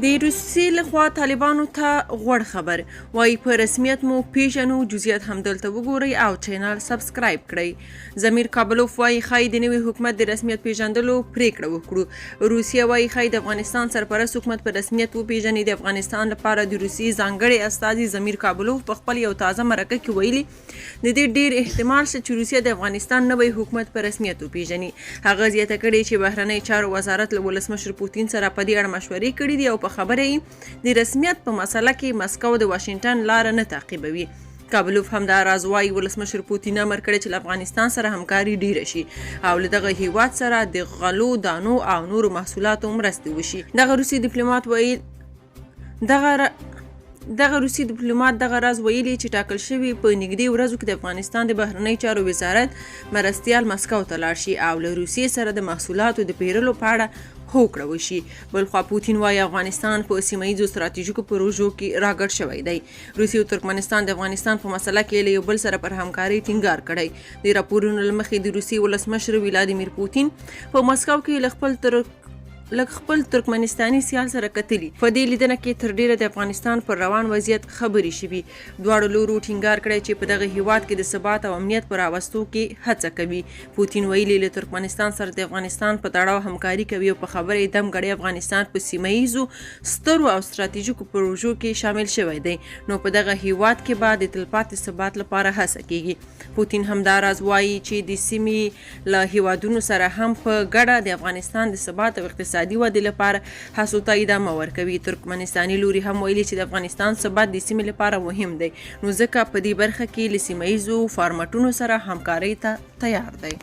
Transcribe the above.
د روسیې لخوا طالبانو ته غوړ خبر وایي په رسمیت مو پیژنو. جزئیات هم دلته وګورئ او چینل سبسکرایب کړئ. زمیر کابلوف وایي ښایي د نوي حکومت د رسمیت پیژندلو پریکړه وکړو. روسیه وایي ښایي د افغانستان سرپرست حکومت په رسمیت وپیژني. د افغانستان لپاره د روسیې ځانګړي استازي زمیر کابلوف په خپل یو تازه مرکه کې ویلي د دې ډیر احتمال شته چې روسیه د افغانستان نوی حکومت په رسمیت وپیژني. هغه زیاته کړې چې بهرنی چارو وزارت له ولسمشر پوتین سره په دې اړه مشورې کړې دي او په خبره یې د رسمیت په مسله کې مسکو د واشنګټن لاره نه تعقیبوي. کابلوف همدا راز وایي ولسمشر پوتین امر کړی چې له افغانستان سره همکاري ډیره شي او له دغه هیواد سره د غلو دانو او نورو محصولاتو مرستې وشي. دغه روسي ډیپلوماټ دغه راز ویلي چې ټاکل شوي په نږدې ورځو کې د افغانستان د بهرنی چارو وزارت مرستیال مسکو ته لاړ شي او له روسیې سره د محصولاتو د پیرلو په اړه هوکړه وشي. بلخوا پوتین وایي افغانستان په سیمه ییزو ستراتیژیکو پروژو کې راګډ شوی دی. روسیې او ترکمنستان د افغانستان په مسله کې له یو بل سره پر همکارۍ ټینګار کړی. د راپورونو له مخې د روسیې ولسمشر ولادیمیر پوتین په مسکو کې لږ خپل ترکمنستاني سیال سره کتلي. په دې لیدنه کې تر ډیره د افغانستان پر روان وضعیت خبرې شوي. دواړو لورو ټینګار کړی چې په دغه هیواد کې د ثبات او امنیت پر راوستو کې هڅه کوي. پوتین ویلي له ترکمنستان سره د افغانستان په تړاو همکاري کوي او په خبره یې دم غړی افغانستان په سیمه ییزو سترو او ستراتیژیکو پروژو کې شامل شوی دی نو په دغه هیواد کې به د تلپاتې ثبات لپاره هڅه کیږي. پوتین همدا راز وایي چې د سیمې له هیوادونو سره هم په ګډه د افغانستان د ثبات او اقتصادي ودې لپاره هڅو ته ادامه ورکوي. ترکمنستاني لوري هم ویلي چې د افغانستان ثبات د سیمې لپاره مهم دی نو ځکه په دې برخه کې له سیمه ییزو فارمټونو سره همکارۍ ته تیار دی.